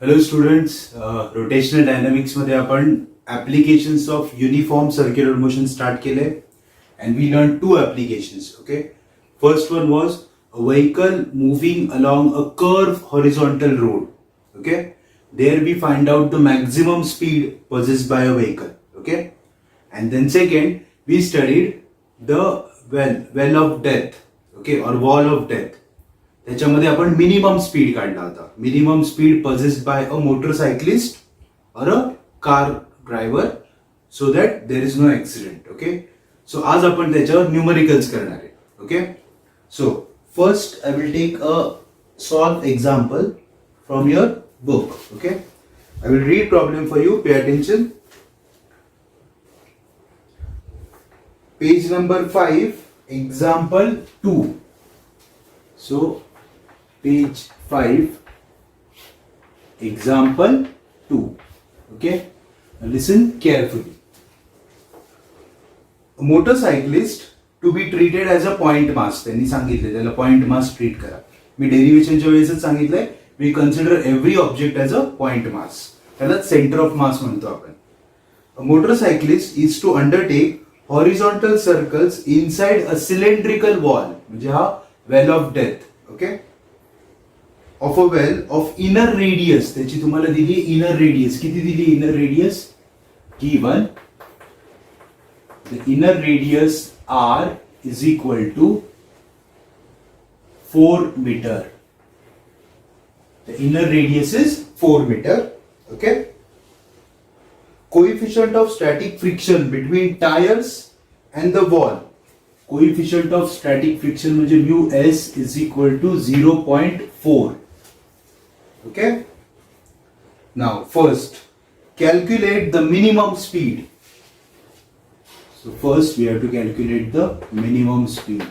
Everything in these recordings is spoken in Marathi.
Hello students, rotational dynamics मध्ये आपण applications of uniform circular motion start केले and we learned two applications. Okay, first one was a vehicle moving along a curved horizontal road. Okay, there we find out the maximum speed possessed by a vehicle. Okay, and then second we studied the well of death. Okay, or wall of death. त्याच्यामध्ये आपण मिनिमम स्पीड काढला होता. Minimum speed possessed by a motorcyclist or a car driver so that there is no accident. Okay, so आज आपण त्याच्यावर न्यूमरिकल्स करणार आहे. Okay, so first I will take a solve example from your book. Okay, I will read problem for you. Pay attention. Page number 5, example 2. So page 5, example 2. Okay, now listen carefully. A motorcyclist to be treated as a point mass. त्यांनी सांगितले त्याला पॉइंट मास ट्रीट करा. मी डेरिव्हेशनच्या वेळेसच सांगितलंय we consider every object as a point mass. त्याला सेंटर ऑफ मास म्हणतो आपण. A motorcyclist is to undertake horizontal circles inside a cylindrical wall. म्हणजे हा well of death. Okay, of a well of inner radius. त्याची तुम्हाला दिली inner radius. किती दिली inner radius? given the inner radius r is equal to 4 meter. The inner radius is 4 meter. Okay, coefficient of static friction between tires and the wall. Coefficient of static friction म्हणजे mu s is equal to 0.4. Okay, now first calculate the minimum speed. So first we have to calculate the minimum speed.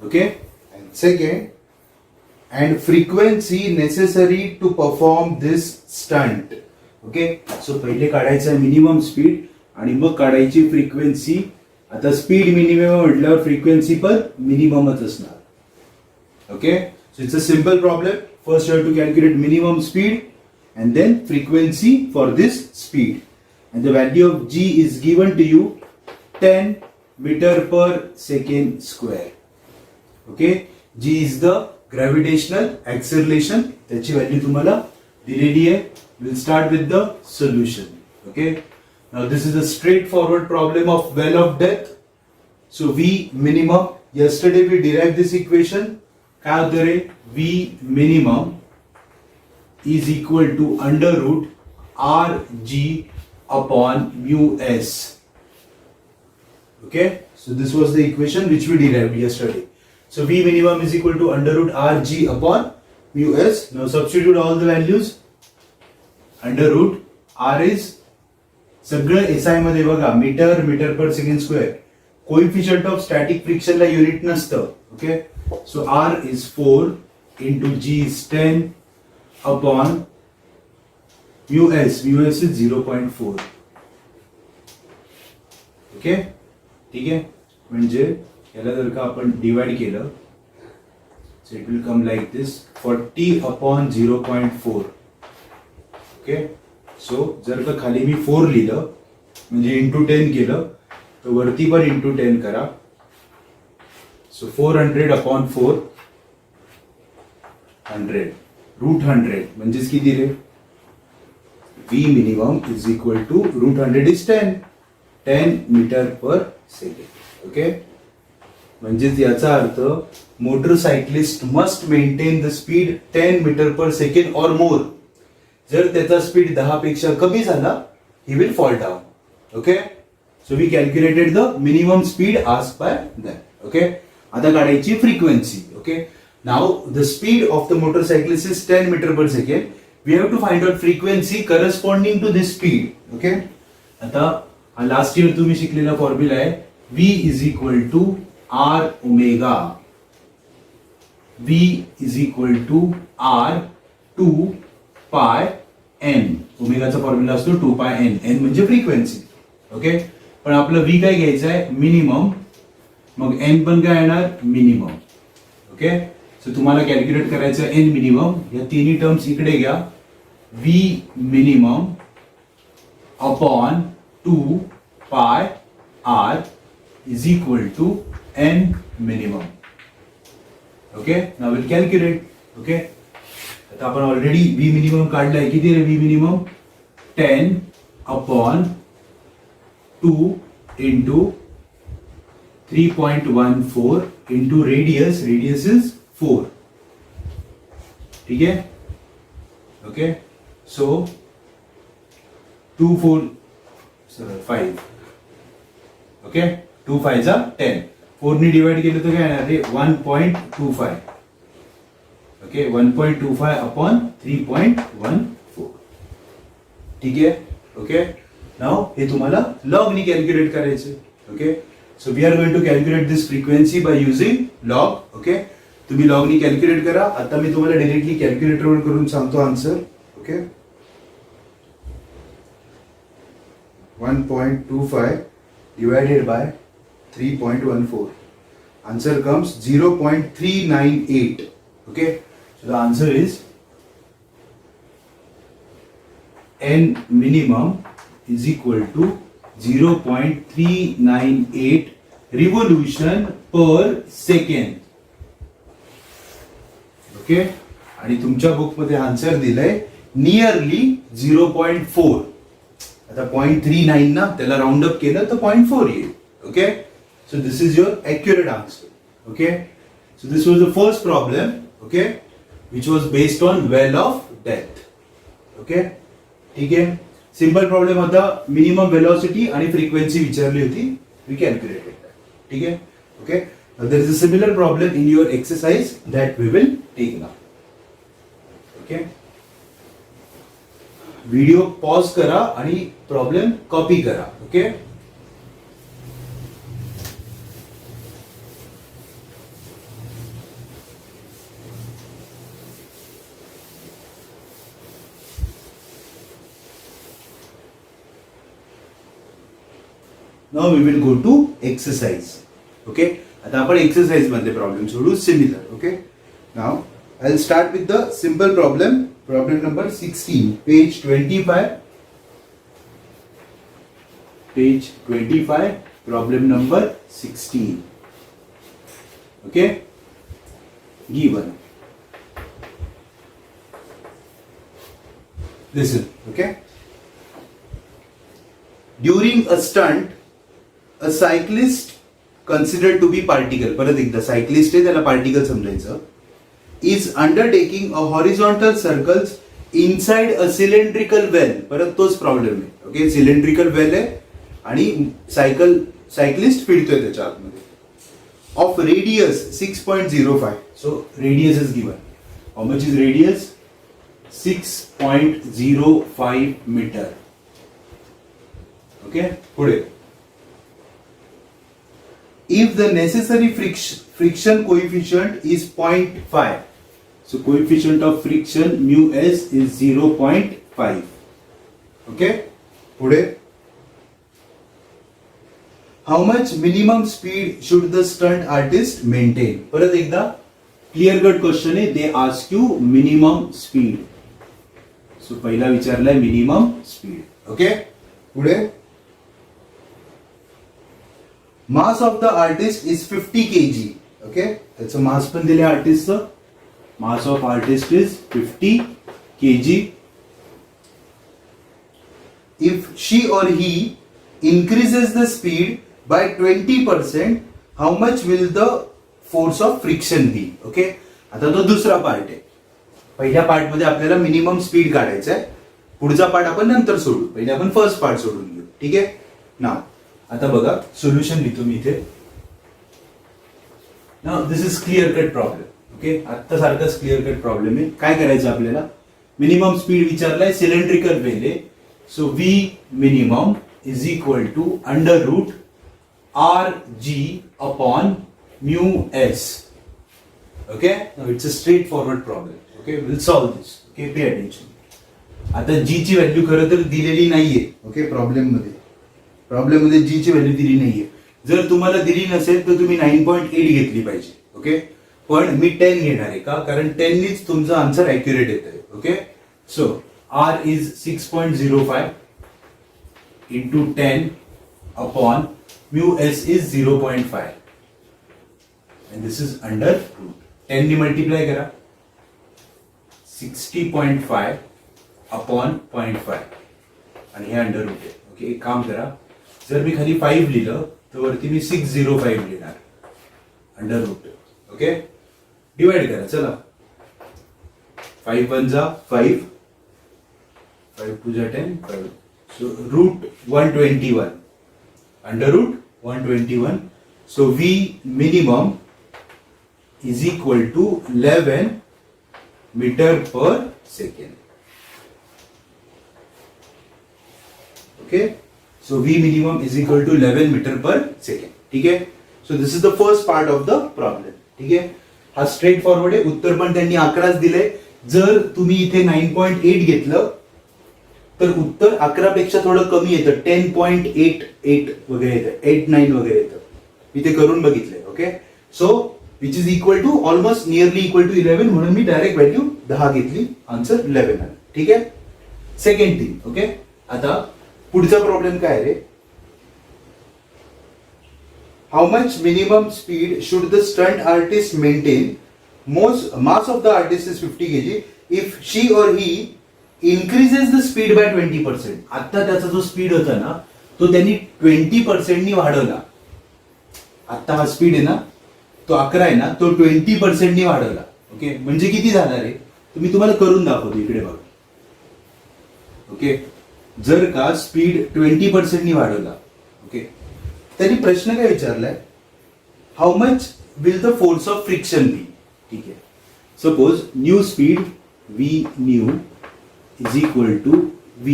Okay, and second and frequency necessary to perform this stunt. Okay, so पहिले काढायचं मिनिमम स्पीड आणि मग काढायची फ्रिक्वेन्सी. आता स्पीड मिनिमम म्हटल्यावर फ्रिक्वेन्सी पण मिनिममच असणार. Okay, so it's a simple problem. First you have to calculate minimum speed and then frequency for this speed. And the value of g is given to you 10 metre per second square. Okay, g is the gravitational acceleration. त्याची व्हॅल्यू तुम्हाला दिलेली आहे. We'll start with the solution. Okay, now this is a straightforward problem of well of death. So V minimum, yesterday we derived this equation. काय होतं रे? V minimum is equal to under root Rg upon mu s. Okay, so this was the equation which we derived yesterday. So V minimum is equal to under root Rg upon mu s. Now substitute all the values. Under root r is सगळं एसआय मध्ये बघा metre, metre per second square. Coefficient of static फ्रिक्शनला युनिट नसतं. Okay, so r is 4 into g is 10 upon mu s. Mu s is 0.4. Okay, ठीक आहे. म्हणजे याला जर का आपण डिवाइड केलं so it will come like this 40 upon 0.4. Okay, so जर का खाली मी 4 लिहिलं म्हणजे इंटू 10 केलं तर वरती पण इंटू 10 करा. सो 400 अपॉन 4 100 रूट 100 म्हणजेच किती रे? V minimum is equal to root 100 is 10 metre per second. Okay, म्हणजेच याचा अर्थ motorcyclist must maintain the speed 10 metre per second or more. जर त्याचा स्पीड 10 पेक्षा कमी झाला he will fall down. Okay, so we calculated the minimum speed asked by that. Okay, आता काढायची frequency. Okay, now the speed of the motorcyclist is 10 metre per second. We have to find out frequency corresponding to this speed. Okay, आता हा लास्ट इयर तुम्ही शिकलेला फॉर्म्युला आहे. V is equal to r omega. V is equal to r 2 pi n. ओमेगाचा फॉर्म्युला असतो 2 पाय एन. एन म्हणजे फ्रिक्वेन्सी. ओके, पण आपलं व्ही काय घ्यायचं आहे? मिनिमम. मग एन पण काय येणार? मिनिमम. ओके, सो तुम्हाला कॅल्क्युलेट करायचं एन मिनिमम. या तिन्ही टर्म्स इकडे घ्या V minimum upon 2 pi r is equal to n minimum. Okay, now we'll calculate. Okay, आता आपण ऑलरेडी V minimum काढलाय. किती रे V minimum? 10 upon 2 into 3.14 into radius is 4. ठीक है? Okay, so 2 4 5. Okay, 2 5 are 10. 4 ने डिवाइड केलं तर काय येणार रे? 1.25. Okay, 1.25 upon 3.14. ठीक है? Okay, now हे तुम्हाला log ने कॅल्क्युलेट करायचे. Okay, so we are going to calculate this frequency by using log. Okay, तुम्ही log ने कॅल्क्युलेट करा. आता मी तुम्हाला डायरेक्टली कॅल्क्युलेटर वर करून सांगतो answer. Okay, 1.25 divided by 3.14. Answer comes 0.398. Okay, so the answer is n minimum is equal to 0.398 revolution per second. Okay, आणि तुमच्या बुक मध्ये आन्सर दिलाय नियरली 0.4. आता 0.39 ना, त्याला राउंड अप केलं तर 0.4 येईल. Okay, so this is your accurate answer. Okay, so this was the first problem. Okay, which was based on well of death. Okay, ठीक आहे. सिंपल प्रॉब्लेम होता, मिनिमम वेलोसिटी आणि फ्रिक्वेन्सी विचारली होती. We calculated that. ठीक आहे. Okay, there is a similar problem in your exercise that we will take now. Okay, video pause करा आणि प्रॉब्लेम कॉपी करा. Okay, now we will go to exercise. Okay, आता आपण एक्सरसाइज मधले प्रॉब्लेम सोडू similar. Okay, now I'll start with the simple problem. Problem number 16, page 25. Page 25, problem number 16. Okay, given. Listen. Okay, during a stunt, a cyclist considered to be particle. परत एकदा सायक्लिस्ट आहे, त्याला पार्टिकल समजायचं. is undertaking a horizontal circles inside a cylindrical well. परत तोच प्रॉब्लेम आहे. ओके, सिलेंड्रिकल वेल आहे आणि सायकलिस्ट फिरतोय त्याच्या आतमध्ये. Of radius 6.05. So radius is given. How much is radius? 6.05 metre. Okay, पुढे. If the necessary friction coefficient is 0.5, so coefficient of friction mu s is 0.5. Okay, पुढे. How much minimum speed should the stunt artist maintain? परत एकदा क्लिअर कट क्वेश्चन आहे. they ask you minimum speed. so पहिला विचारलाय minimum speed. ओके, पुढे. Mass of the artist is 50 kg. Okay, त्याचं मास पण दिले आर्टिस्टचं. Mass of artist is 50 kg. If she or he increases the speed by 20%, how much will the force of friction be? Okay, आता तो दुसरा पार्ट आहे. पहिल्या पार्ट मध्ये आपल्याला मिनिमम स्पीड काढायचं आहे. पुढचा पार्ट आपण नंतर सोडू. पहिले आपण फर्स्ट पार्ट सोडून घेऊ. ठीक आहे. नाव आता बघा, सोल्युशन लिहितो मी इथे. Now this is clear cut problem. Okay, आता सारखाच क्लिअर कट प्रॉब्लेम आहे. काय करायचं आपल्याला? मिनिमम स्पीड विचारलाय, सिलेंड्रिकल वेल आहे. So v minimum is equal to under root r g upon mu s. Okay, it's a straightforward problem. Okay, will solve this. Okay, pay attention. आता जी ची व्हॅल्यू खरं तर दिलेली नाहीये. ओके, प्रॉब्लेम मध्ये जी ची व्हॅल्यू दिली नाहीये. जर तुम्हाला दिली नसेल तर तुम्ही 9.8 घेतली पाहिजे. ओके, पण मी 10 घेणार आहे. का? कारण 10 नीच तुमचा आन्सर ॲक्युरेट येत आहे. Okay, so R is 6.05 into 10 upon mu S is 0.5 and this is under root. 10 ने multiply करा 60.5 upon 0.5 आणि हे अंडर रूट आहे. ओके, एक काम करा, जर मी खाली 5 लिहिलं तर वरती मी 605 लिहिणार अंडर रूट. ओके, डिवाइड करा. चला, 5 1 जा 5, 5 2 जा 10, 5. So root 121 under root 121. So V minimum is equal to 11 meter per second. Okay, so V minimum is equal to 11 meter per second. ठीक है. So this is the first part of the problem. ठीक है, हा स्ट्रेट फॉरवर्ड आहे. उत्तर पण त्यांनी 11च दिले. जर तुम्ही इथे 9.8 घेतलं तर उत्तर 11 पेक्षा थोडं कमी येतं, 10.88 वगैरे येतं, 89 वगैरे येतं. मी ते करून बघितलंय. Okay, so which is equal to almost nearly equal to 11, म्हणून मी डायरेक्ट व्हॅल्यू 10 घेतली, आन्सर 11 आला. ठीक आहे, सेकंड थिंग. ओके, आता पुढचा प्रॉब्लेम काय रे? How much minimum speed should the stunt artist maintain? Most mass of the artist is 50 kg if she or he increases the speed by 20%. आता त्याचा जो स्पीड होता ना तो त्यांनी 20% वाढवला. आता हा स्पीड आहे ना तो 11 आहे ना, तो 20% वाढवला. ओके, म्हणजे किती झाला रे? तुम्ही तुम्हाला करून दाखवतो, इकडे बघा. ओके, जर का स्पीड 20% वाढवला, ओके, त्यांनी प्रश्न काय विचारलाय? How much will the force of friction be? ठीक आहे, suppose new speed v new is equal to V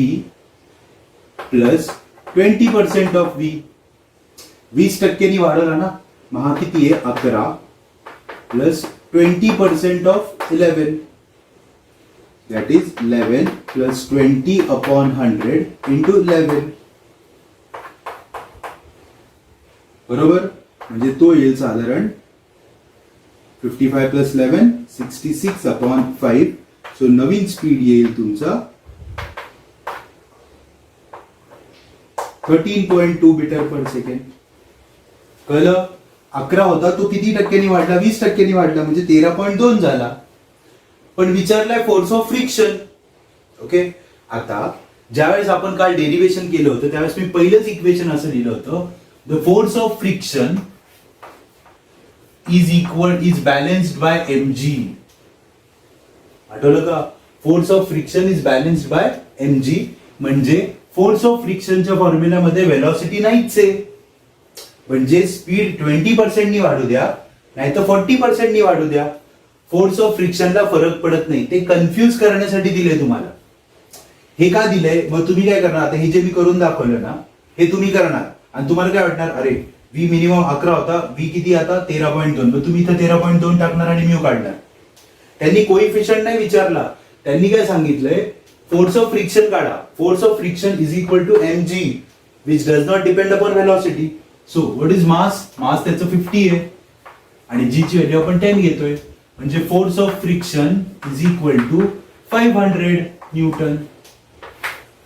plus 20% of V. 20% वाढवला ना, मग हा किती आहे? 11 plus 20% of 11, that is 11 plus 20 upon 100 into 11. बरोबर, म्हणजे तो येईल साधारण 55 plus 11 66 upon 5. सो नवीन स्पीड येईल तुमचा 13.2 मीटर पर सेकंड. कळलं? 11 होता तो किती टक्क्यांनी वाढला? 20% वाढला, म्हणजे 13.2 झाला. पण विचारलाय फोर्स ऑफ फ्रिक्शन. ओके, आता ज्यावेळेस आपण काल डेरिव्हेशन केलं होतं त्यावेळेस मी पहिलंच इक्वेशन असं लिहिलं होतं, the force of friction is balanced by mg. आठवलं का? Force of friction is balanced by mg, म्हणजे फोर्स ऑफ फ्रिक्शनच्या फॉर्म्युलामध्ये व्हेलॉसिटी नाहीच आहे. म्हणजे स्पीड 20% वाढू द्या नाही तर 40% वाढू द्या, फोर्स ऑफ फ्रिक्शनला फरक पडत नाही. ते कन्फ्युज करण्यासाठी दिले तुम्हाला. हे का दिलंय? मग तुम्ही काय करणार? आता हे जे मी करून दाखवलं ना हे तुम्ही करणार आणि तुम्हाला काय वाटणार? अरे व्ही मिनिमम 11 होता, व्ही किती आता? 13.2. मग तुम्ही इथं 13.2 टाकणार आणि म्यू काढणार. त्यांनी कोइफिशियंट नाही विचारला, त्यांनी काय सांगितलंय? फोर्स ऑफ फ्रिक्शन काढा. Force of friction is equal to mg which does not depend upon velocity. So what is mass? Mass त्याचं 50 आहे आणि जी ची व्हॅल्यू आपण 10 घेतोय, म्हणजे force of friction is equal to 500 newton.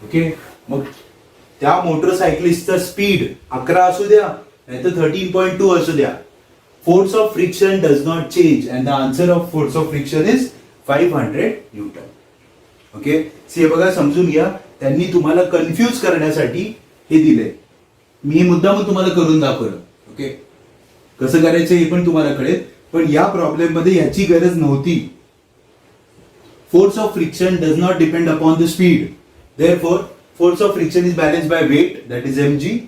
Okay, मग त्या मोटरसायकलिस्टचा स्पीड 11 असू द्या नाही तर 13.2 असू द्या, force of friction does not change and the answer of force of friction is 500 Newton. Okay, हे बघा, समजून घ्या. त्यांनी तुम्हाला कन्फ्यूज करण्यासाठी हे दिले. मी हे मुद्दाम तुम्हाला करून दाखवलं. ओके, कसं करायचं हे पण तुम्हाला कळेल, पण या प्रॉब्लेम मध्ये याची गरज नव्हती. Force of friction does not depend upon the speed, therefore force of friction is balanced by weight, that is mg.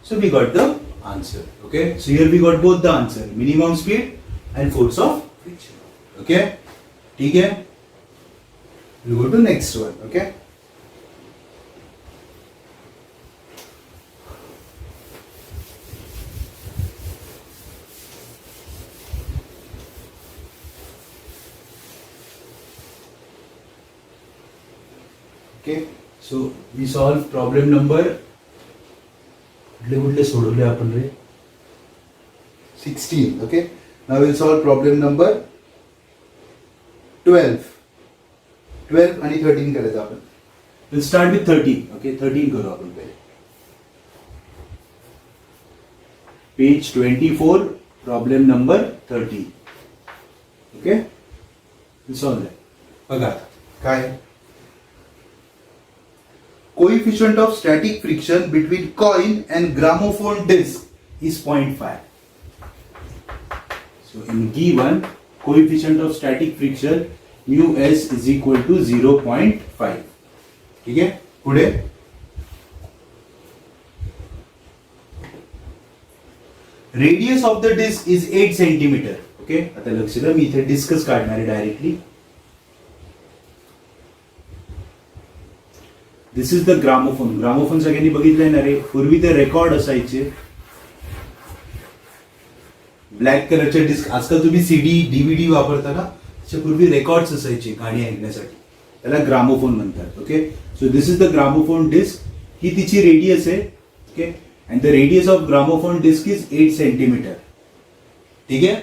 So we got the answer. Okay, so here we got both the answer, minimum speed and force of friction. Okay, ठीक है, we'll go to next one. Okay, okay, so we solve problem number कुठले सोडवले आपण रे? 16. Okay, now we'll solve problem number 12 आणि 13 करायचं आपण. Will start with 13. ओके 13 करू आपण पहिले. Page 24 problem number 13. Okay solve आहे. बघा काय coefficient of static friction between coin and gramophone disc is 0.5. So in given coefficient of static friction mu s is equal to 0.5. ठीक आहे पुढे radius of the disc is 8 centimetre. Okay आता लक्ष द्या मी इथे डिस्कच काढणार आहे directly. This is the gramophone. Gramophone सगळ्यांनी बघितलंय ना रे. पूर्वी ते रेकॉर्ड असायचे ब्लॅक कलरचे डिस्क. आजकाल तुम्ही सीडी डीव्हीडी वापरता ना, त्याच्यापूर्वी रेकॉर्ड्स असायचे गाणी ऐकण्यासाठी, त्याला ग्रामोफोन म्हणतात. Okay so this is the gramophone disc. ही तिची रेडियस आहे. Okay and the radius of gramophone disc is 8 centimetre. ठीक आहे.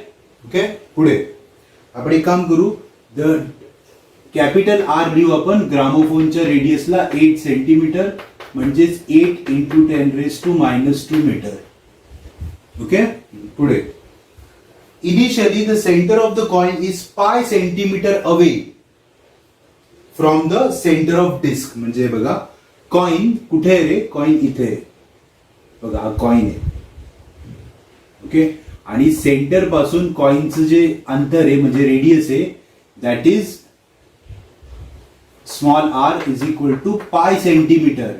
ओके पुढे आपण एक काम करू. द कॅपिटल आर लिहू आपण ग्रामोफोनच्या रेडियसला 8 सेंटीमीटर म्हणजेच 8 इंटू 10⁻² मीटर. ओके पुढे Initially, the center of the coin is pi centimeter away from the center of disk. म्हणजे बघा कॉइन कुठे आहे रे. कॉइन इथे आहे बघा. हा कॉइन आहे. ओके आणि सेंटर पासून कॉइनचं जे अंतर आहे म्हणजे रेडियस आहे that is small r is equal to pi centimetre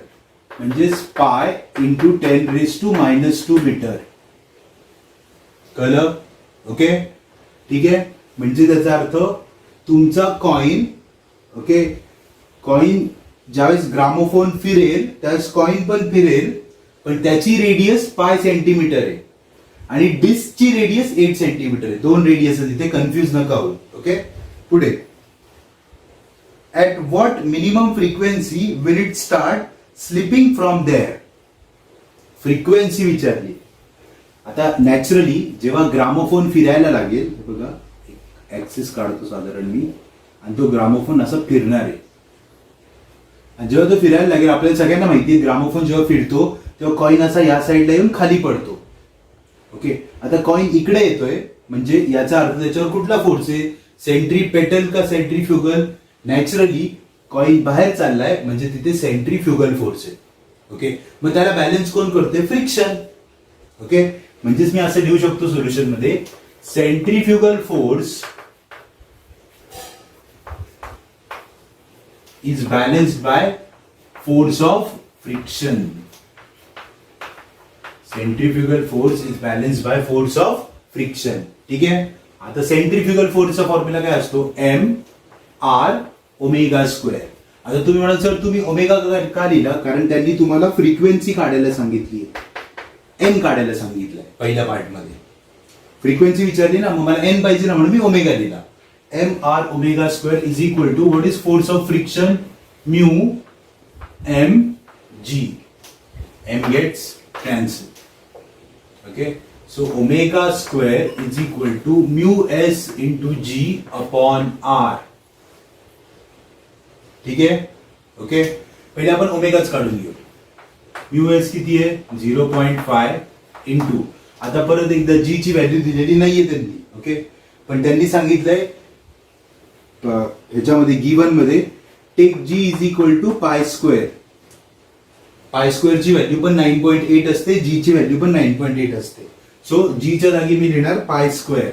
म्हणजेच पाय इंटू 10⁻² मीटर. कळलं. ओके ठीक आहे. म्हणजे त्याचा अर्थ तुमचा कॉइन ओके कॉइन ज्यावेळेस ग्रामोफोन फिरेल त्यावेळेस कॉइन पण फिरेल पण त्याची रेडियस पाय सेंटीमीटर आहे आणि डिस्कची रेडियस 8 सेंटीमीटर आहे. दोन रेडियस आहेत तिथे, कन्फ्युज नका होऊ. ओके पुढे at what minimum frequency will it start slipping from there. Frequency विचारली. आता नॅचरली जेव्हा ग्रामोफोन फिरायला लागेल बघा ऍक्सिस काढतो साधारण मी आणि तो ग्रामोफोन असा फिरणार आहे आणि जेव्हा तो फिरायला लागेल आपल्याला सगळ्यांना माहिती आहे ग्रामोफोन जेव्हा फिरतो तेव्हा कॉइन असा या साईडला येऊन खाली पडतो. ओके आता कॉइन इकडे येतोय म्हणजे याचा अर्थ त्याच्यावर कुठला फोर्स आहे. सेंट्रीपेटल का सेंट्रीफ्युगल. नॅचरली कॉइन बाहेर चाललाय म्हणजे तिथे सेंट्रीफ्युगल फोर्स आहे. ओके मग त्याला बॅलन्स कोण करते. फ्रिक्शन. ओके म्हणजेच मी असं लिहू शकतो सोल्युशन मध्ये centrifugal force is balanced by force of friction. Centrifugal force is balanced by force of friction. ठीक आहे. आता सेंट्रीफ्युगल फोर्सचा फॉर्म्युला काय असतो एम आर ओमेगा स्क्वेअर. आता तुम्ही म्हणाल सर तुम्ही ओमेगा का लिहिला कारण त्यांनी तुम्हाला फ्रिक्वेन्सी काढायला सांगितली, एन काढायला सांगितलंय पहिल्या पार्ट मध्ये. फ्रिक्वेन्सी विचारली ना मग मला एन पाहिजे ना म्हणून मी ओमेगा दिला. M r omega square is equal to what is force of friction mu m g. M gets cancel. Okay so omega square is equal to mu s into g upon r. ठीक आहे. ओके पहिले आपण ओमेगाच काढून घेऊ. म्यू एस किती आहे 0.5 इंटू आता परत एकदा जी ची व्हॅल्यू दिलेली नाहीये त्यांनी. ओके पण त्यांनी सांगितलंय ह्याच्यामध्ये गिवन मध्ये take g is equal to pi square. Pi square ची व्हॅल्यू पण 9.8 असते, जी ची व्हॅल्यू पण 9.8 असते. सो जी च्या जागी मी लिहिणार पाय square.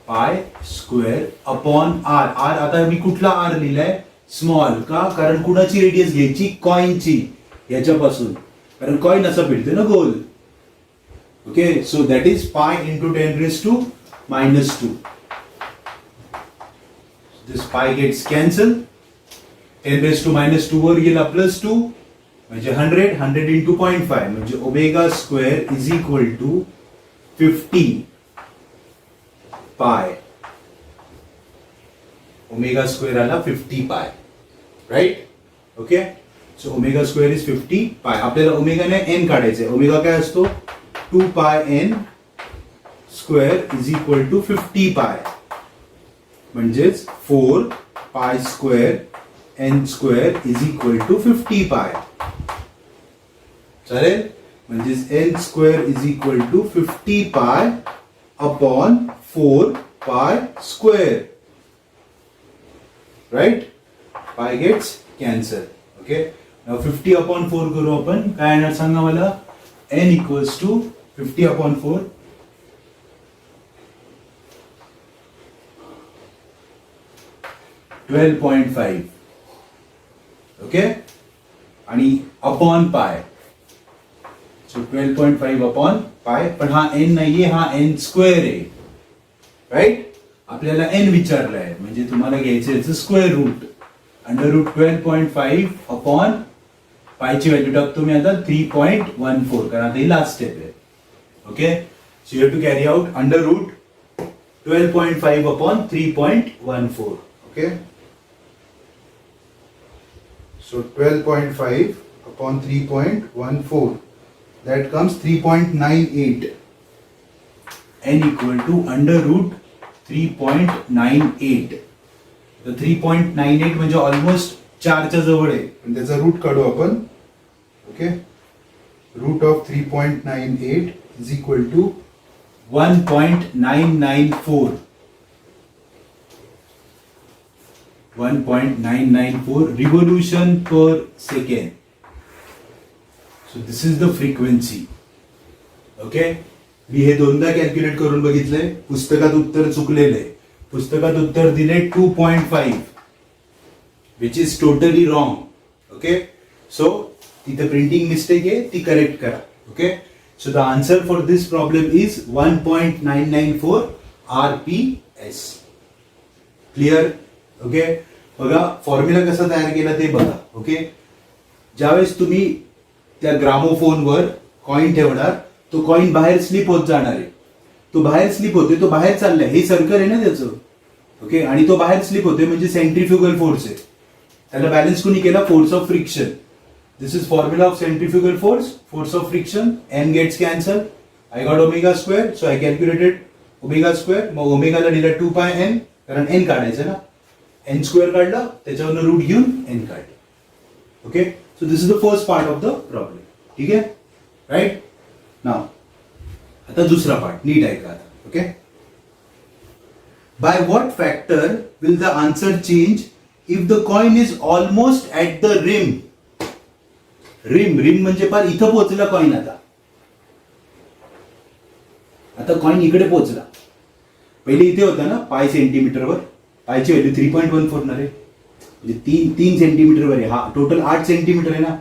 Pi square upon R. R आता मी कुठला आर लिहिलाय स्मॉल का कारण कुणाची रेडियस घ्यायची कॉइनची याच्यापासून कारण कॉइन असा फिरते ना गोल. Okay so that is pi into 10⁻². This pi gets cancel. 10⁻² वर गेला +2 म्हणजे 100 इंटू 0.5 म्हणजे omega square is equal to 50 pi. Omega square आला 50 pi. Right. Okay so omega square is 50 pi. आपल्याला ओमेगा ने एन काढायचंय. ओमेगा काय असतो 2 pi n square is equal to 50 pi म्हणजेच 4 pi square n square is equal to 50 pi. चालेल, म्हणजेच n square is equal to 50 pi upon 4 pi square. Right, pi gets cancel. Okay, 50 upon 4 करू आपण. काय येणार सांगा मला? N equals to 50 upon 4 12.5. Okay, आणि upon pi. So 12.5 upon pi. पण हा एन नाहीये, हा एन स्क्वेअर आहे. राईट, आपल्याला एन विचारलाय म्हणजे तुम्हाला घ्यायचं याचं square root. Under root 12.5 upon पायची व्हॅल्यू टाकतो मी आता 3.14, कारण आता ही लास्ट स्टेप आहे. Okay, so you have to carry out under root 12.5 upon 3.14. Okay, so 12.5 upon 3.14, that comes 3.98. n equal to under root 3.98. तर 3.98 म्हणजे ऑलमोस्ट 4 च्या जवळ आहे. पण त्याचा रूट काढू आपण. Okay, root of 3.98 is equal to 1.994. 1.994 revolution per second. So this is the frequency. Okay, मी हे दोनदा कॅल्क्युलेट करून बघितलंय. पुस्तकात उत्तर चुकलेले. पुस्तकात उत्तर दिले 2.5, which is totally wrong. Okay, so तिथे प्रिंटिंग मिस्टेक आहे, ती करेक्ट करा. Okay, so the answer for this problem is 1.994 RPS. Clear? Okay, बघा फॉर्म्युला कसा तयार केला ते बघा. ओके, ज्यावेळेस तुम्ही त्या ग्रामोफोनवर कॉइन ठेवणार, तो कॉइन बाहेर स्लिप होत जाणार आहे. तो बाहेर स्लिप होते, तो बाहेर चाललाय, हे सर्कल आहे ना त्याचं. ओके, आणि तो बाहेर स्लिप होते म्हणजे सेंट्रीफ्युगल फोर्स आहे. त्याला बॅलन्स कोणी केला? Force of friction. This is formula of centrifugal force. Force of friction, n gets cancel. I got omega square, so I calculated omega square. मग ओमेगाला दिला 2 पाय एन, कारण एन काढायचं ना. एन स्क्वेअर काढला, त्याच्यावरनं रूट घेऊन एन काढलं. Okay, so this is the first part of the problem. ठीक आहे, राईट. नाव आता दुसरा पार्ट नीट ऐका आता. Okay, by what factor will the answer change if the coin is almost at the rim. Rim म्हणजे पार इथं पोहोचला कॉइन. आता कॉइन इकडे पोहोचला. पहिले इथे होता ना पाय सेंटीमीटरवर. पायची व्हॅल्यू 3.14 आहे, म्हणजे 3 सेंटीमीटरवर आहे. हा टोटल 8 सेंटीमीटर आहे ना.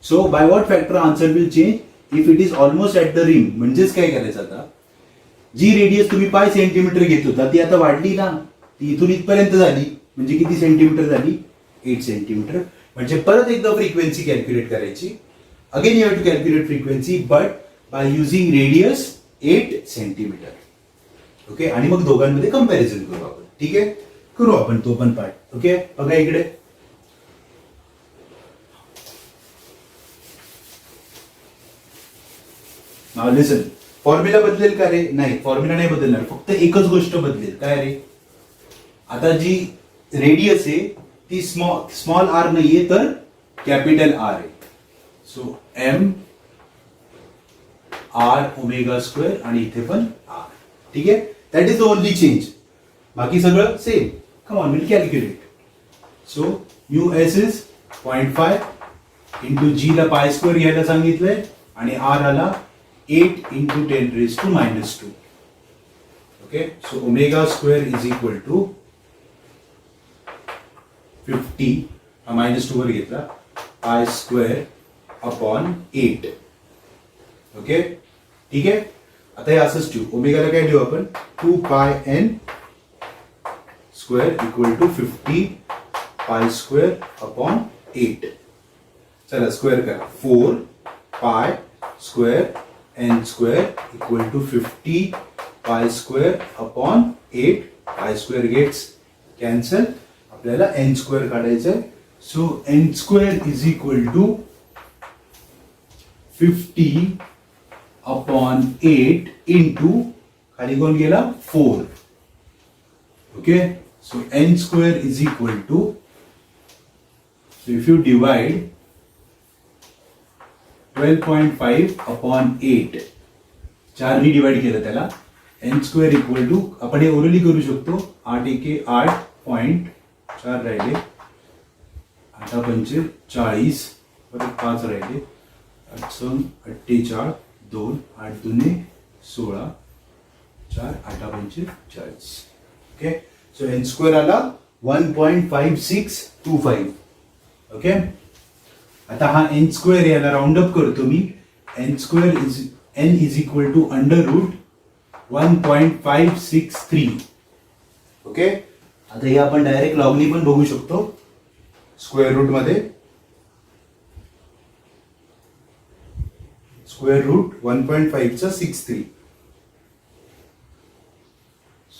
So by what factor answer will change if it is almost at the rim. म्हणजेच काय करायचं आता, जी रेडियस तुम्ही पाय सेंटीमीटर घेत होता ती आता वाढली ना. ती इथून इथपर्यंत झाली, म्हणजे किती सेंटीमीटर झाली? 8 सेंटीमीटर. म्हणजे परत एकदा फ्रिक्वेन्सी कॅल्क्युलेट करायची. Again you have to calculate frequency, but by using radius 8 centimetre. Okay, आणि मग दोघांमध्ये कंपॅरिझन करू आपण. ठीक आहे, करू आपण तो पण पार्ट. ओके, बघा इकडे. Now listen. फॉर्म्युला बदलेल का रे? नाही, फॉर्म्युला नाही बदलणार. फक्त एकच गोष्ट बदलेल. काय रे? आता जी रेडियस आहे ती स्मॉल आर नाहीये, तर कॅपिटल आर आहे. So m r omega square, आणि इथे पण आर. ठीक आहे, that is the only change. बाकी सगळं same. Come on, we'll calculate. So mu s is 0.5 into g ला पाय स्क्वेअर घ्यायला सांगितलंय, आणि r आला 8 into 10 raised to -2. Okay, so omega square is equal to 50, हा -2 वर घेतला, पाय स्क्वेअर अपॉन 8. ओके, ठीक आहे. आता हे असंच ठेवू. ओमेगाला काय देऊ आपण? 2 पाय n square equal to 50 pi square upon 8. चला स्क्वेअर करा. 4 pi square n square equal to 50 pi square upon 8. Pi square gets cancel. आपल्याला एन स्क्वेअर काढायचंय. So n square is equal to 50 upon 8 into खाली कोण गेला? 4. Okay, so n square is equal to So if you divide 12.5 upon 8, 4 नी डिवाइड केलं त्याला, n स्क्वेअर इक्वल टू, आपण हे ओरली करू शकतो, 8 एके 8.4 राहिले, 8 पंचे 40, परत 5 राहिले, 8 सम 48, 2, 8 दुने 16, 4, 8 पंचे 40. ओके, सो n स्क्वेअर आला 1.5625. ओके, आता हा n स्क्वेअर याला राऊंड अप करतो मी, n square is equal to under root 1.563. Okay, आता हे आपण डायरेक्ट लॉगनी पण बघू शकतो स्क्वेअर रूट मध्ये. स्क्वेअर रूट 1.5 चा 63,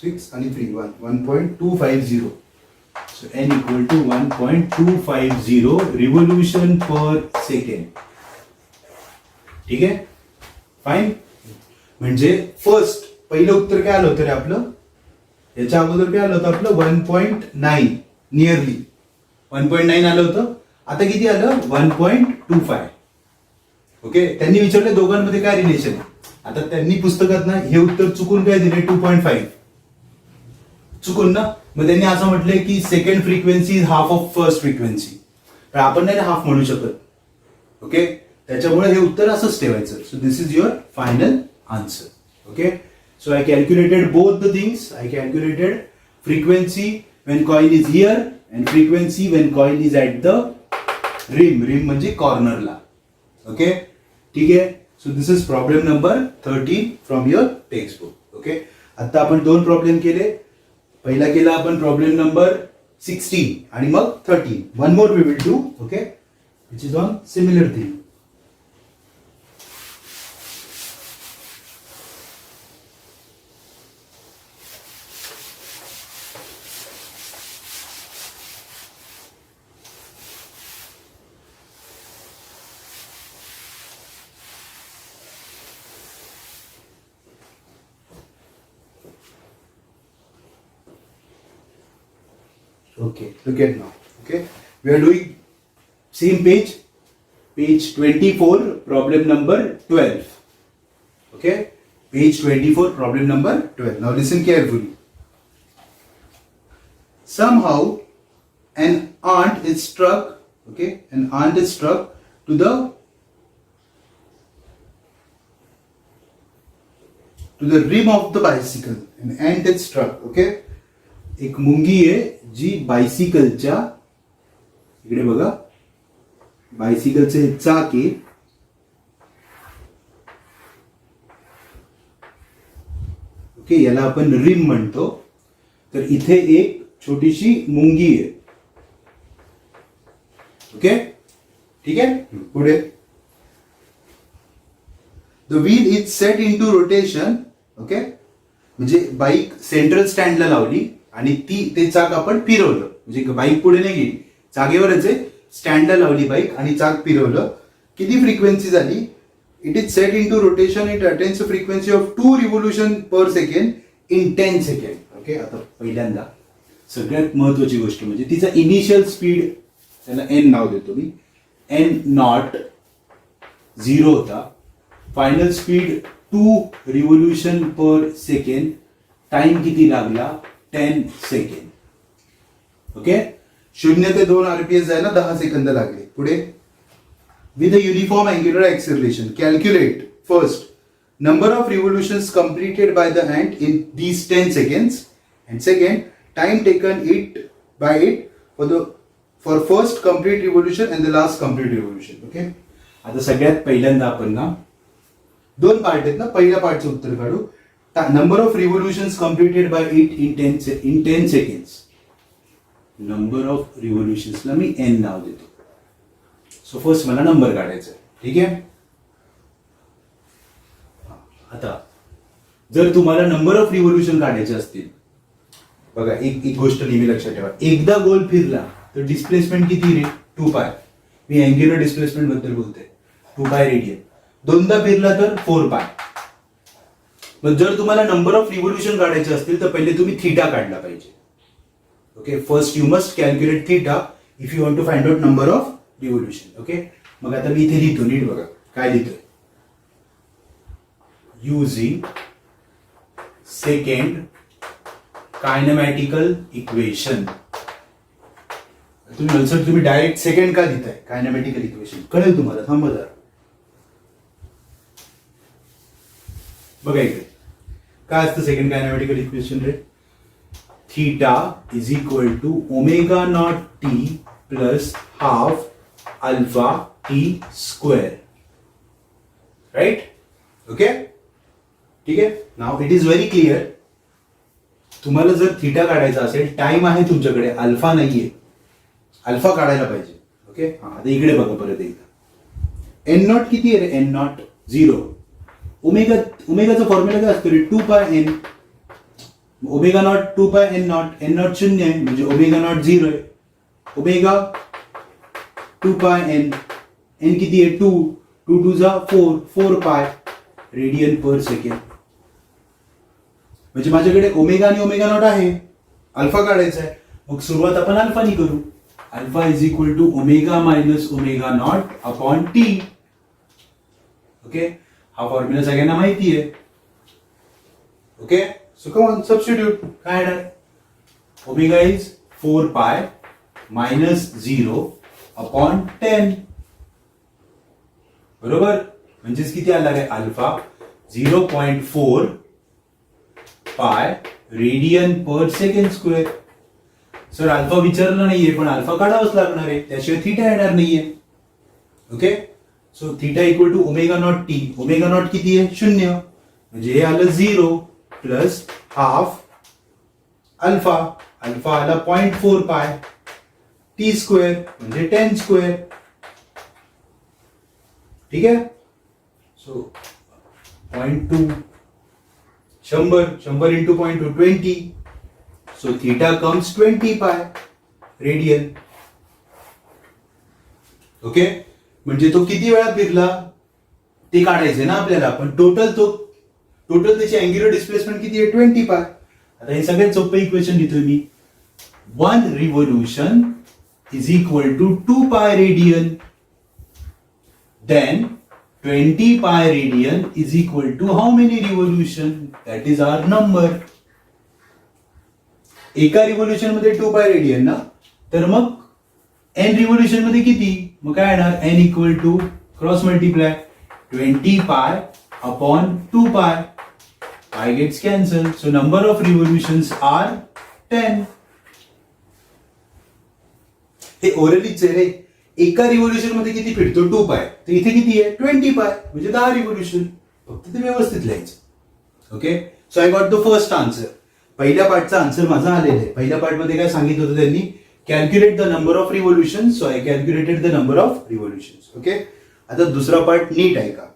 6 आणि 3 1.250. So n equal to 1.250 revolution per second. ठीक आहे, फाईन. म्हणजे फर्स्ट पहिलं उत्तर काय आलं होतं रे आपलं, याच्या अगोदर काय आलं होतं आपलं 1.9, नियरली 1.9 आलं होतं. आता किती आलं 1.25. ओके, त्यांनी विचारलं दोघांमध्ये काय रिलेशन आहे. आता त्यांनी पुस्तकात ना हे उत्तर चुकून काय दिले 2.5 चुकून ना, मग त्यांनी असं म्हटलंय की second frequency is half of first frequency, पण आपण नाही हाफ म्हणू शकत. ओके, त्याच्यामुळे हे उत्तर असंच ठेवायचं. So this is your final answer. Okay, so I calculated both the things. I calculated frequency when coin is here and frequency when coin is at the rim. Rim म्हणजे कॉर्नरला. ओके, ठीक आहे. So this is problem number 13 from your textbook. Okay, आता आपण 2 प्रॉब्लेम केले. पहिला केला आपण प्रॉब्लेम नंबर 16 आणि मग 13. One more we will do. Okay, which is on similar thing. Okay, look at now. Okay, we are doing same page, page 24, problem number 12. Okay, page 24, problem number 12. Now listen carefully. Somehow an ant is struck. Okay, an ant is struck to the rim of the bicycle. An ant is struck. Okay, एक मुंगी आहे जी बायसिकलच्या, इकडे बघा, बायसिकलचे चाक आहे, ओके, याला आपण रिम म्हणतो. तर इथे एक छोटीशी मुंगी आहे. ओके, ठीक आहे. पुढे the wheel is set in to rotation. Okay, म्हणजे बाईक सेंट्रल स्टँडला लावली आणि ते चाक आपण फिरवलं, म्हणजे बाईक पुढे नाही गेली, जागेवरच आहे, स्टँडला लावली बाईक आणि चाक फिरवलं. किती फ्रिक्वेन्सी झाली? It is set in to rotation. It attains a frequency of 2 revolution per second in 10 second. Okay, आता पहिल्यांदा सगळ्यात महत्वाची गोष्ट म्हणजे तिचा इनिशियल स्पीड, त्याला एन नाव देतो मी, एन नॉट 0 होता. Final speed 2 revolution per second. Time किती लागला? 10 सेकंड. ओके, 0 ते 2 RPS जायला 10 सेकंद लागले. पुढे with a uniform angular acceleration calculate first number of revolutions completed by the ant in these 10 seconds, and second time taken it by it for first complete revolution and the last complete revolution. Okay, आता सगळ्यात पहिल्यांदा आपण ना 2 पार्ट आहेत ना, पहिल्या पार्टचं उत्तर काढू. Number of revolutions completed by it in 10 seconds. Number of रिव्होल्यूशन्सला मी एन नाव देतो. सो फर्स्ट मला नंबर काढायचा आहे. ठीक आहे. आता जर तुम्हाला नंबर ऑफ रिव्होल्यूशन काढायचे असतील, बघा एक गोष्ट नेहमी लक्षात ठेवा, एकदा गोल फिरला तर डिस्प्लेसमेंट किती रे? 2 पाय. मी अँग्युलर डिस्प्लेसमेंट बद्दल बोलतोय. 2 पाय रेडियन. दोनदा फिरला तर 4 पाय. पण जर तुम्हाला नंबर ऑफ रिव्होल्यूशन काढायचे असतील तर पहिले तुम्ही थीटा काढला पाहिजे. Okay, first you must calculate theta. If you want to find out number of revolution. Okay, मग आता मी इथे लिहितो, नीट बघा काय लिहितोय. Using second kinematical equation. तुम्ही डायरेक्ट सेकंड का लिहिताय? कायनेमॅटिकल इक्वेशन कळेल तुम्हाला, थांबा जरा. बघा इकडे काय असतं सेकंड कायनेमॅटिकल इक्वेशन रे. Theta is equal to omega not t plus half alpha t square. Right? Okay, ठीक आहे. Now it is very clear. तुम्हाला जर थीटा काढायचा असेल, टाइम आहे तुमच्याकडे, अल्फा नाहीये, अल्फा काढायला पाहिजे. ओके, आता इकडे बघा परत एकदा. एन नॉट किती आहे रे? N not 0. ओमेगाचा फॉर्म्युला काय असतो रे? 2 pi N. Omega naught 2 pi N not. N not 0 आहे म्हणजे ओमेगा नॉट 0 आहे. Omega 2 pi n. एन किती आहे? 2. 2 2 जा 4. 4 पाय रेडियन पर सेकंड. म्हणजे माझ्याकडे ओमेगा आणि ओमेगा नॉट आहे, अल्फा काढायचा आहे. मग सुरुवात आपण अल्फानी करू. Alpha is equal to omega minus omega not upon t. Okay, हा फॉर्म्युला सगळ्यांना माहिती आहे. Okay, so come on substitute. काय येणार? Omega is 4 pi minus 0 upon 10. बरोबर, म्हणजेच किती आला आहे? अल्फा 0.4 पाय रेडियन पर सेकंड स्क्वेअर. सर अल्फा विचारलं नाहीये, पण अल्फा काढावंच लागणार आहे, त्याशिवाय थीटा येणार नाहीये. Okay, so theta equal to omega not t. Omega not किती आहे? 0. म्हणजे हे आलं 0 प्लस हाफ अल्फा. अल्फा आला 0.4 पाय टी स्क्वेअर म्हणजे 10 स्क्वेअर. ठीक आहे, so 0.2 100 into 0.2 20. So theta comes 20 pi radian. Okay, म्हणजे तो किती वेळा फिरला ते काढायचे ना आपल्याला, पण टोटल त्याची अँग्युलर डिस्प्लेसमेंट किती आहे? 20 पाय. आता हे सगळ्यात सोपं इक्वेशन लिहितोय मी. 1 revolution is equal to 2 pi radian. Then 20 pi radian is equal to how many revolution? That is our number. एका रिव्होल्यूशन मध्ये 2 पाय रेडियन ना, तर मग n रिव्होल्यूशन मध्ये किती? मग काय येणार? n equal to cross multiply 20 pi upon 2 pi. Pi gets cancel, so number of revolutions are 10. हे ओरलीच आहे रे. एका रिव्होल्यूशन मध्ये किती फिरतो? 2 पाय. तर इथे किती आहे? 20 पाय म्हणजे 10 रिव्होल्यूशन. फक्त ते व्यवस्थित लिहायचं. Okay, so I got the first answer. पहिल्या पार्टचा आन्सर माझा आलेला आहे. पहिल्या पार्ट मध्ये काय सांगितलं होतं त्यांनी? Calculate the number of revolution. So I calculated the number of revolution. Okay, आता दुसरा पार्ट नीट ऐका.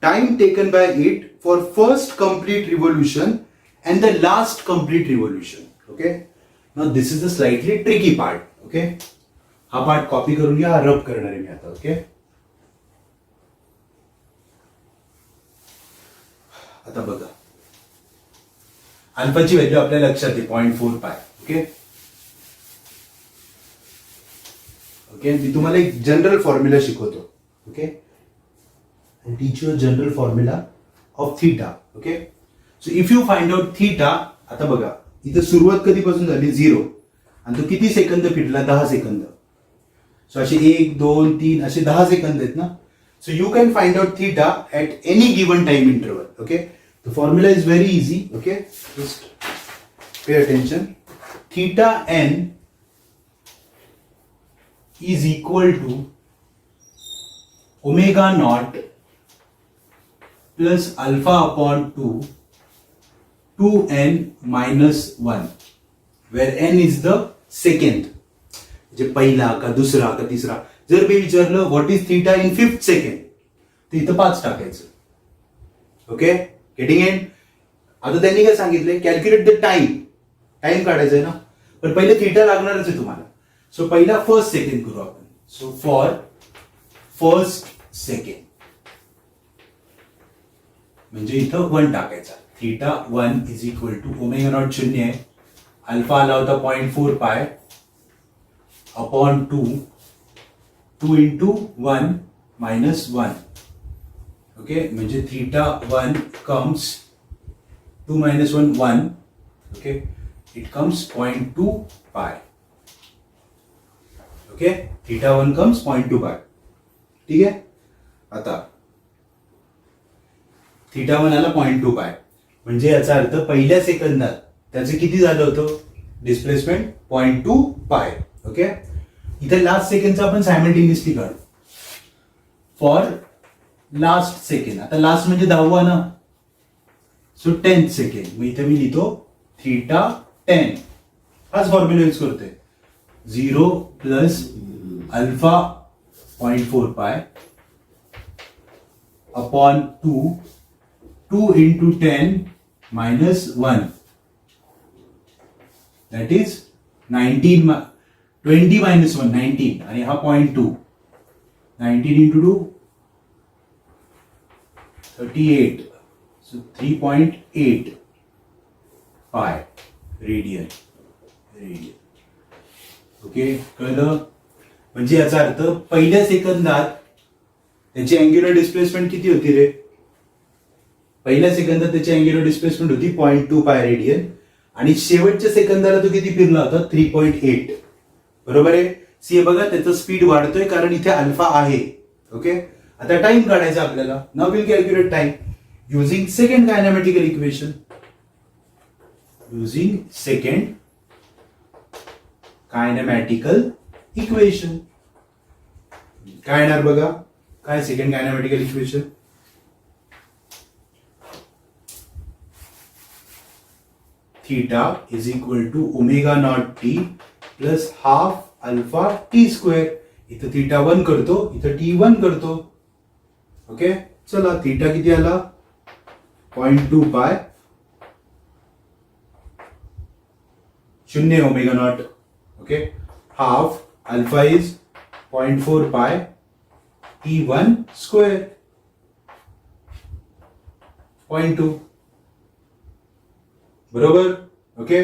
Time taken by it for first complete revolution and the last complete revolution. Okay, now this is the slightly tricky part. Okay, हा पार्ट कॉपी करून घ्या, रब करणार आहे मी आता. ओके, आता बघा अल्फाची व्हॅल्यू आपल्या लक्षात आहे 0.4 पाय. ओके ओके, मी तुम्हाला एक जनरल फॉर्म्युला शिकवतो. Okay, teach you general formula of theta. Okay, so if you find out theta. आता बघा इथं सुरुवात कधीपासून झाली? 0. आणि तो किती सेकंद फिरला? 10 सेकंद. सो असे 1 2 3 असे 10 सेकंद आहेत ना. So you can find out theta at any given time interval. Okay, the formula is very easy. Okay, just pay attention. Theta n is equal to omega not plus alpha upon 2n minus 1, where n is the second. म्हणजे पहिला का दुसरा का तिसरा. जर मी विचारलं what is theta in 5th second, तर इथं 5 टाकायचं. Okay, getting it? आता त्यांनी काय सांगितलंय? Calculate the time. टाइम काढायचा आहे ना, पण पहिले थीटा लागणारच आहे तुम्हाला. सो पहिला फर्स्ट सेकंड करू आपण. सो फॉर फर्स्ट सेकंड म्हणजे इथं 1 टाकायचा. Theta 1 is equal to omega not 0 आहे. अल्फा आला होता 0.4 pi upon 2, 2 into 1 minus 1. Okay, म्हणजे theta 1 comes 2 minus 1, 1. Okay, it comes 0.2 pi. Okay, theta 1 comes 0.2 pi. ठीक आहे. आता थीटा 1 आला 0.2 पाय, म्हणजे याचा अर्थ पहिल्या सेकंदात त्याचं किती झालं होतं डिस्प्लेसमेंट 0.2 पाय. ओके, इथे लास्ट सेकंडचा आपण सायमल्टेनियसली काढू फॉर लास्ट सेकंड. आता लास्ट म्हणजे 10वा ना, सो 10th सेकंड. मग इथे मी लिहितो थीटा 10, हाच फॉर्म्युला यूज करतोय. 0 plus alpha 0.4 pi upon 2 into 10 minus 1, that is 19, 20 minus 1, 19, आणि हा 0.2, 19 into 2, 38, so 3.8 pi radian. Okay, कळलं. म्हणजे याचा अर्थ पहिल्या सेकंदात त्याची अँग्युलर डिस्प्लेसमेंट किती होती रे? पहिल्या सेकंदात त्याची अँग्युलर डिस्प्लेसमेंट होती 0.2 पाय रेडियन, आणि शेवटच्या सेकंदाला तो किती फिरला होता 3.8. बरोबर आहे. सी बघा त्याचं स्पीड वाढतोय कारण इथे अल्फा आहे. ओके, आता टाइम काढायचा आपल्याला. Now will calculate time using second kinematical equation. Using second kinematical equation काय येणार बघा. काय second kinematical equation? Theta is equal to omega not t plus half alpha t square. इथं थीटा 1 करतो, इथं टी 1 करतो. ओके, चला थीटा किती आला 0.2 पाय, 0 omega naught. Okay, half alpha is 0.4 पाय T1 स्क्वेअर 0.2. बरोबर. ओके,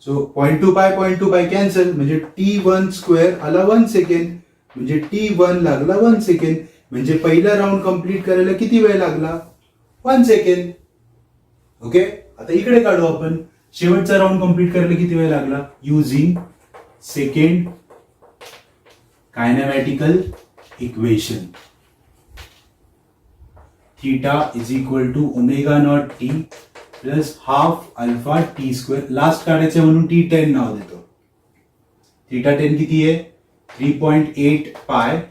सो 0.2 पाय कॅन्सल, म्हणजे T1 स्क्वेअर आला 1 सेकंड, म्हणजे T1 लागला 1 सेकंड. म्हणजे पहिला राऊंड कंप्लीट करायला किती वेळ लागला 1 सेकंड. ओके, आता इकडे काढू आपण शेवटचा राऊंड कंप्लीट करायला किती वेळ लागला. Using second kinematical equation theta is equal to omega not t plus half alpha t square. Last काढायचं म्हणून T10 नाव देतो. थीटा 10 किती आहे 3.8 pi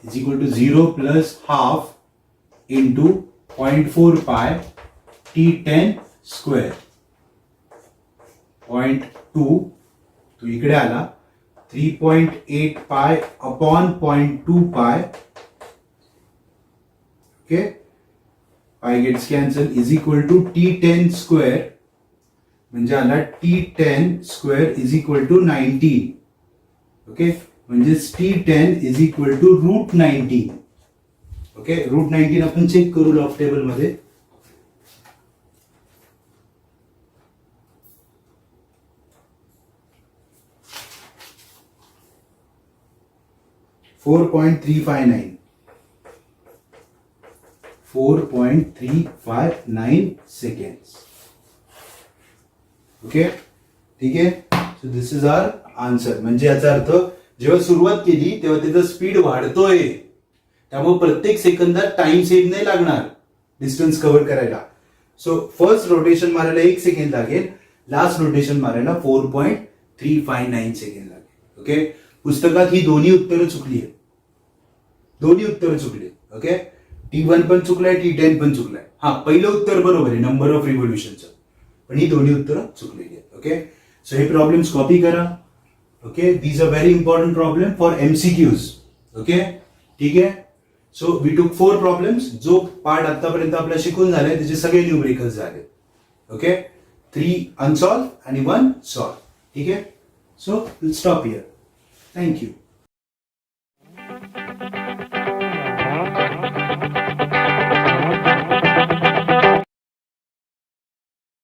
is equal to 0 plus half into 0.4 pi T10 square 0.2. तो इकडे आला 3.8 pi upon 0.2 pi. Okay, pi gets cancel is equal to T10 square, म्हणजे आला T10 square is equal to 19. Okay, म्हणजे T10 is equal to √19. Okay, √19 आपण चेक करू लॉग टेबल मध्ये. .359 सेकंड्स. ओके, ठीक आहे. So this is our answer. म्हणजे याचा अर्थ जेव्हा सुरुवात केली तेव्हा त्याचा स्पीड वाढतोय, त्यामुळे प्रत्येक सेकंदात टाइम सेम नाही लागणार डिस्टन्स कव्हर करायला. सो फर्स्ट रोटेशन मारायला 1 सेकंड लागेल, लास्ट रोटेशन मारायला 4.359 सेकंड लागेल. ओके, पुस्तकात ही दोन्ही उत्तरं चुकली आहेत. दोन्ही उत्तरं चुकली. ओके, T1 पण चुकलाय, T10 पण चुकलाय. हा, पहिलं उत्तर बरोबर आहे नंबर ऑफ रिव्होल्युशनचं, पण ही दोन्ही उत्तरं चुकलेली आहेत. ओके, सो हे प्रॉब्लेम्स कॉपी करा. Okay, these are very important problem for MCQs. ओके, ठीक आहे. सो वी टूक 4 प्रॉब्लेम्स. जो पार्ट आतापर्यंत आपला शिकून झालाय त्याचे सगळे न्यूमरिकल्स झाले. ओके, 3 अनसॉल्व आणि 1 सॉल्व. ठीक आहे. So will stop here. Thank you.